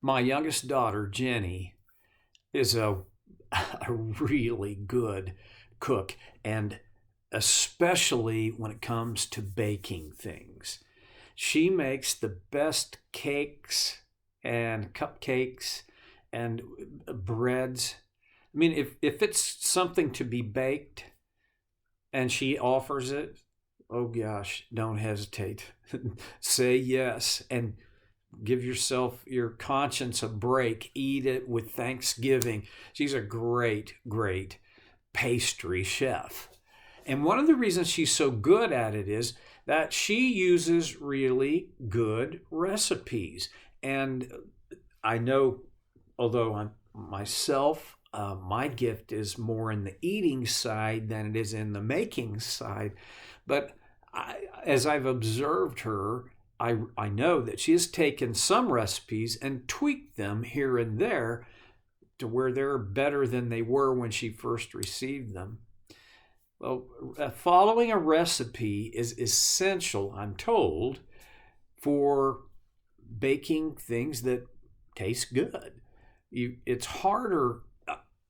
My youngest daughter, Jenny, is a really good cook, and especially when it comes to baking things. She makes the best cakes and cupcakes and breads. I mean, if it's something to be baked and she offers it, oh gosh, don't hesitate. Say yes and give yourself, your conscience a break. Eat it with thanksgiving. She's a great, great pastry chef. And one of the reasons she's so good at it is that she uses really good recipes. And I know, although I'm myself, my gift is more in the eating side than it is in the making side. But as I've observed her, I know that she has taken some recipes and tweaked them here and there to where they're better than they were when she first received them. Well, following a recipe is essential, I'm told, for baking things that taste good. It's harder.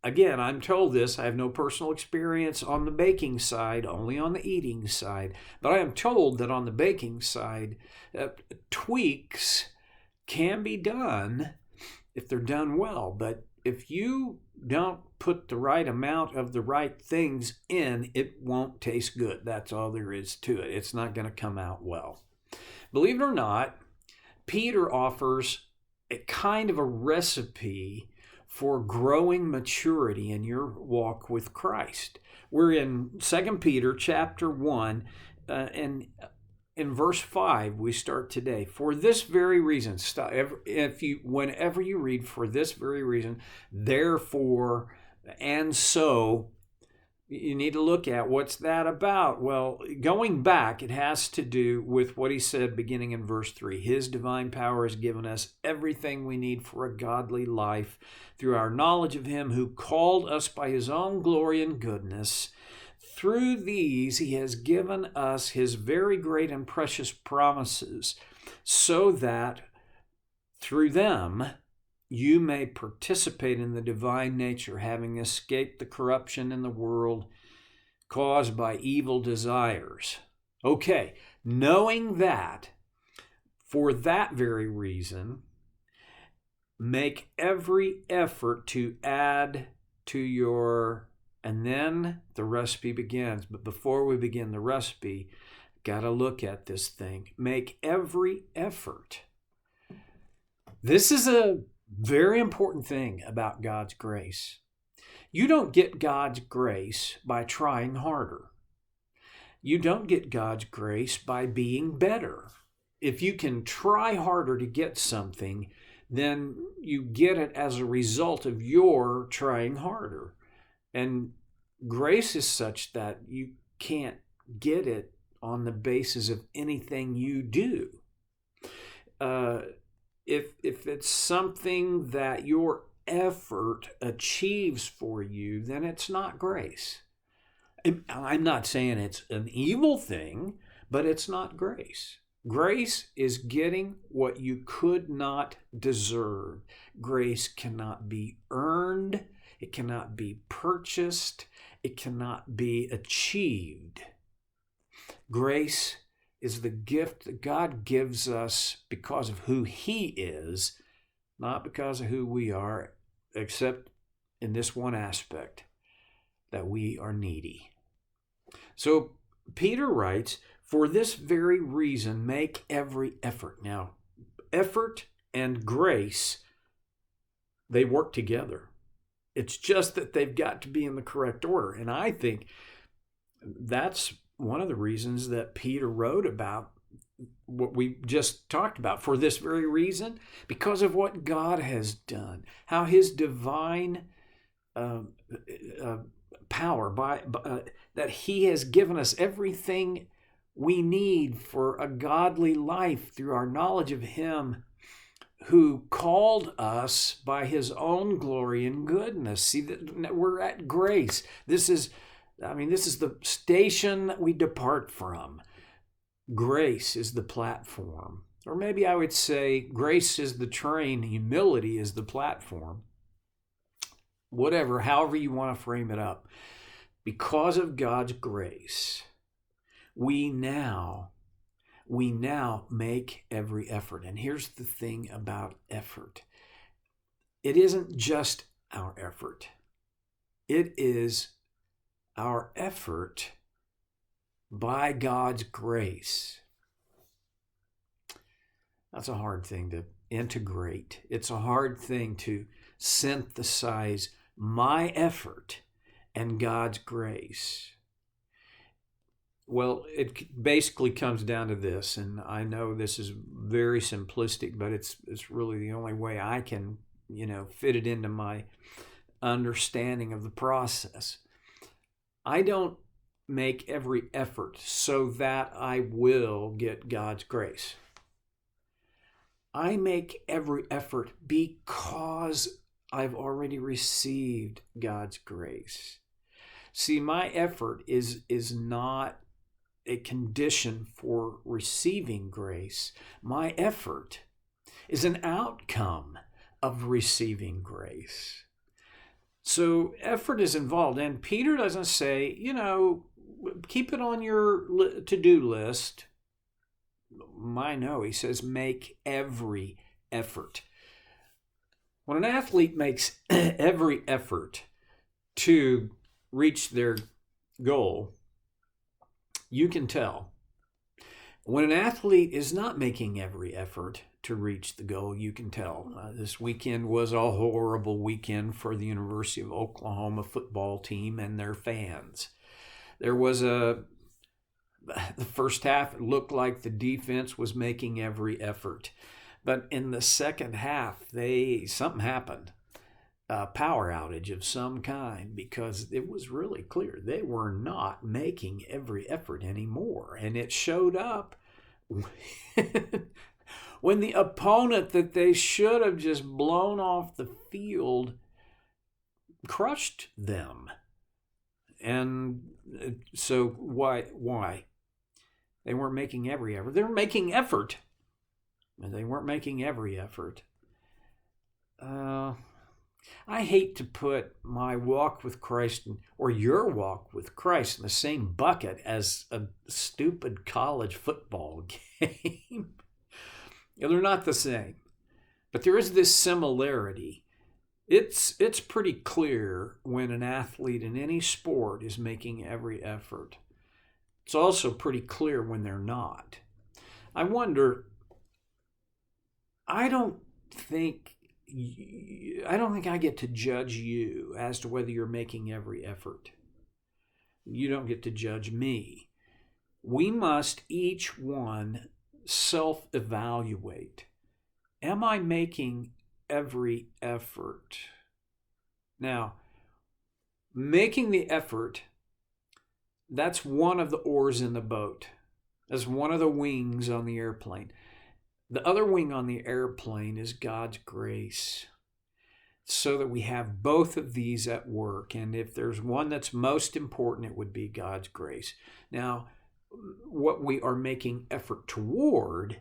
Again, I'm told this. I have no personal experience on the baking side, only on the eating side. But I am told that on the baking side, tweaks can be done if they're done well. But if you don't put the right amount of the right things in, it won't taste good. That's all there is to it. It's not going to come out well. Believe it or not, Peter offers a kind of a recipe for growing maturity in your walk with Christ. We're in 2 Peter chapter 1, and in verse 5 we start today. For this very reason, whenever you read for this very reason, therefore, and so, you need to look at what's that about. Well, going back, it has to do with what he said beginning in verse 3. His divine power has given us everything we need for a godly life through our knowledge of him who called us by his own glory and goodness. Through these, he has given us his very great and precious promises, so that through them you may participate in the divine nature, having escaped the corruption in the world caused by evil desires. Okay, knowing that, for that very reason, make every effort to add to your, and then the recipe begins. But before we begin the recipe, got to look at this thing. Make every effort. This is a very important thing about God's grace. You don't get God's grace by trying harder. You don't get God's grace by being better. If you can try harder to get something, then you get it as a result of your trying harder. And grace is such that you can't get it on the basis of anything you do. If it's something that your effort achieves for you, then it's not grace. I'm not saying it's an evil thing, but it's not grace. Grace is getting what you could not deserve. Grace cannot be earned. It cannot be purchased. It cannot be achieved. Grace is the gift that God gives us because of who he is, not because of who we are, except in this one aspect, that we are needy. So Peter writes, for this very reason, make every effort. Now, effort and grace, they work together. It's just that they've got to be in the correct order. And I think that's one of the reasons that Peter wrote about what we just talked about. For this very reason, because of what God has done, how his divine power, that he has given us everything we need for a godly life through our knowledge of him who called us by his own glory and goodness. See, that we're at grace. This is the station that we depart from. Grace is the platform. Or maybe I would say grace is the train, humility is the platform. Whatever, however you want to frame it up. Because of God's grace, we now make every effort. And here's the thing about effort. It isn't just our effort. It is our effort by God's grace. That's a hard thing to integrate. It's a hard thing to synthesize my effort and God's grace. Well, it basically comes down to this, and I know this is very simplistic, but it's really the only way I can, fit it into my understanding of the process. I don't make every effort so that I will get God's grace. I make every effort because I've already received God's grace. See, my effort is not a condition for receiving grace. My effort is an outcome of receiving grace. So effort is involved. And Peter doesn't say, keep it on your to-do list. No, he says make every effort. When an athlete makes every effort to reach their goal, you can tell. When an athlete is not making every effort to reach the goal, you can tell. This weekend was a horrible weekend for the University of Oklahoma football team and their fans. There was the first half, it looked like the defense was making every effort. But in the second half, something happened. A power outage of some kind, because it was really clear they were not making every effort anymore. And it showed up when the opponent that they should have just blown off the field crushed them. And so why? They weren't making every effort. They were making effort. And they weren't making every effort. I hate to put my walk with Christ or your walk with Christ in the same bucket as a stupid college football game. They're not the same. But there is this similarity. It's pretty clear when an athlete in any sport is making every effort. It's also pretty clear when they're not. I wonder, I don't think I get to judge you as to whether you're making every effort. You don't get to judge me. We must each one self-evaluate. Am I making every effort? Now, making the effort, that's one of the oars in the boat. That's one of the wings on the airplane. The other wing on the airplane is God's grace, so that we have both of these at work. And if there's one that's most important, it would be God's grace. Now, what we are making effort toward,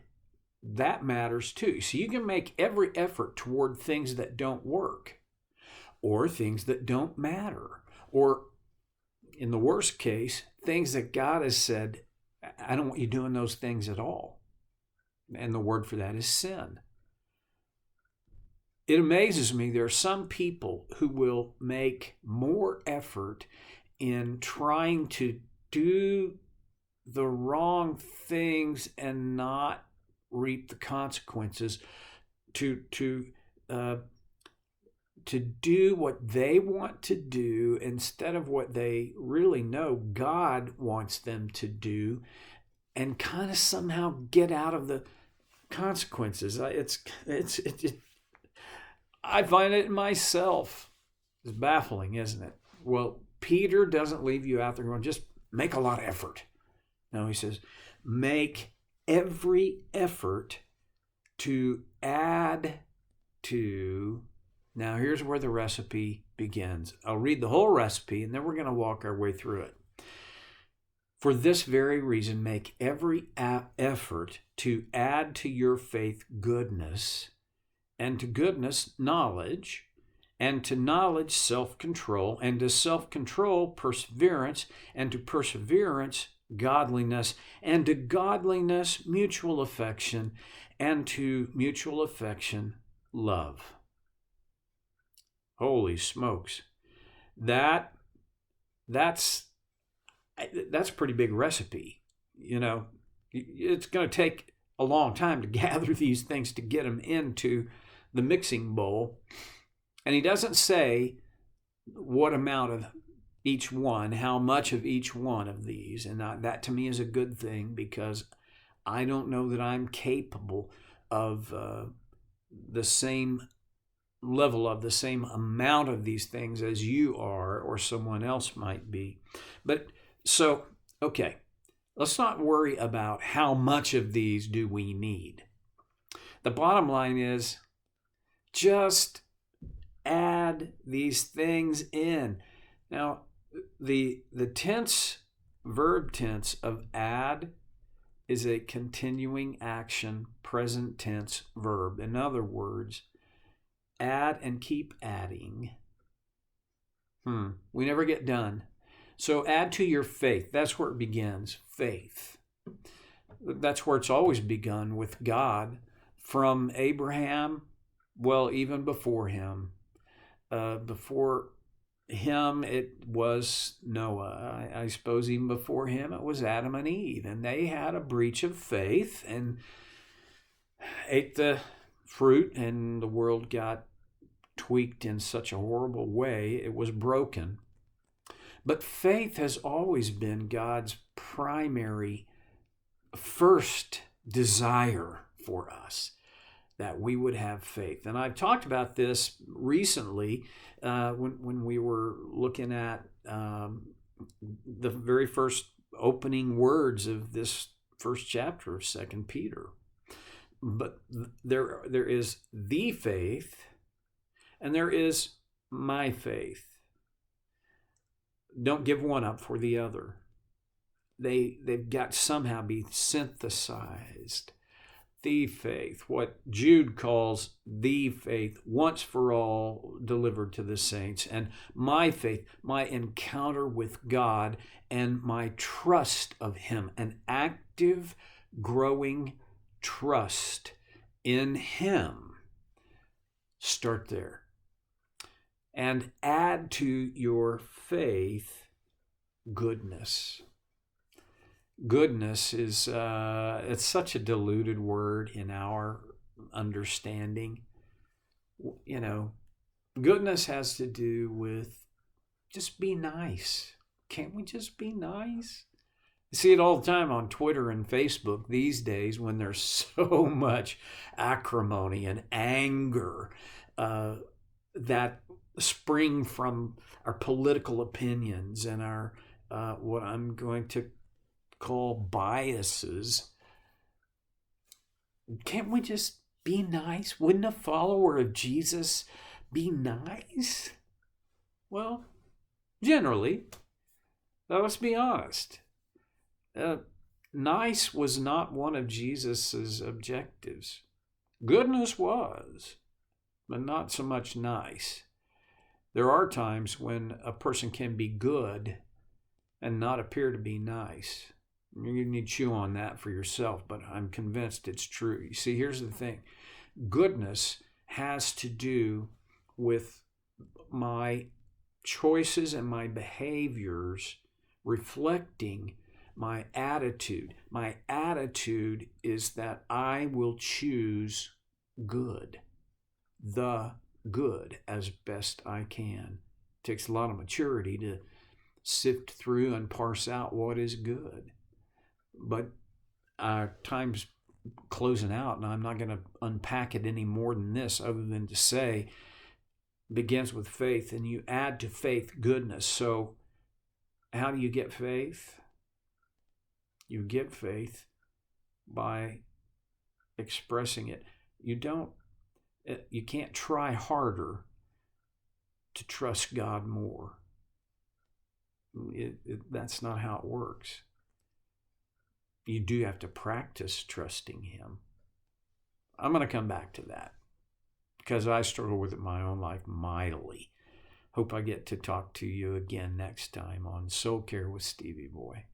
that matters too. So you can make every effort toward things that don't work, or things that don't matter, or in the worst case, things that God has said, I don't want you doing those things at all. And the word for that is sin. It amazes me, there are some people who will make more effort in trying to do the wrong things and not reap the consequences, to do what they want to do instead of what they really know God wants them to do, and kind of somehow get out of the consequences. I find it myself. It's baffling, isn't it? Well, Peter doesn't leave you out there going, just make a lot of effort. No, he says, make every effort to add to. Now, here's where the recipe begins. I'll read the whole recipe, and then we're going to walk our way through it. For this very reason, make every effort to add to your faith goodness, and to goodness knowledge, and to knowledge self-control, and to self-control perseverance, and to perseverance godliness, and to godliness mutual affection, and to mutual affection love. Holy smokes. That's a pretty big recipe. It's going to take a long time to gather these things to get them into the mixing bowl. And he doesn't say what amount of each one, how much of each one of these. And that to me is a good thing, because I don't know that I'm capable of the same level of the same amount of these things as you are or someone else might be. But so, okay, let's not worry about how much of these do we need. The bottom line is just add these things in. Now, the verb tense of add is a continuing action, present tense verb. In other words, add and keep adding. We never get done. So add to your faith. That's where it begins, faith. That's where it's always begun with God. From Abraham, well, even before him. Before him, it was Noah. I suppose even before him, it was Adam and Eve. And they had a breach of faith and ate the fruit, and the world got tweaked in such a horrible way, it was broken. But faith has always been God's primary, first desire for us, that we would have faith. And I've talked about this recently when we were looking at the very first opening words of this first chapter of 2 Peter. But there is the faith, and there is my faith. Don't give one up for the other. They've got to somehow be synthesized. The faith, what Jude calls the faith, once for all delivered to the saints, and my faith, my encounter with God and my trust of Him, an active, growing trust in Him. Start there. And add to your faith goodness. Goodness is it's such a diluted word in our understanding. Goodness has to do with just be nice. Can't we just be nice? You see it all the time on Twitter and Facebook these days, when there's so much acrimony and anger that spring from our political opinions and our what I'm going to call biases. Can't we just be nice? Wouldn't a follower of Jesus be nice? Well, generally. Now, let's be honest. Nice was not one of Jesus's objectives. Goodness was, but not so much nice. There are times when a person can be good and not appear to be nice. You need to chew on that for yourself, but I'm convinced it's true. You see, here's the thing. Goodness has to do with my choices and my behaviors reflecting my attitude. My attitude is that I will choose good, the good, as best I can. It takes a lot of maturity to sift through and parse out what is good. But time's closing out, and I'm not going to unpack it any more than this, other than to say, begins with faith, and you add to faith goodness. So how do you get faith? You get faith by expressing it. You can't try harder to trust God more. That's not how it works. you do have to practice trusting him. I'm going to come back to that because I struggle with it in my own life mightily. Hope I get to talk to you again next time on Soul Care with Stevie Boy.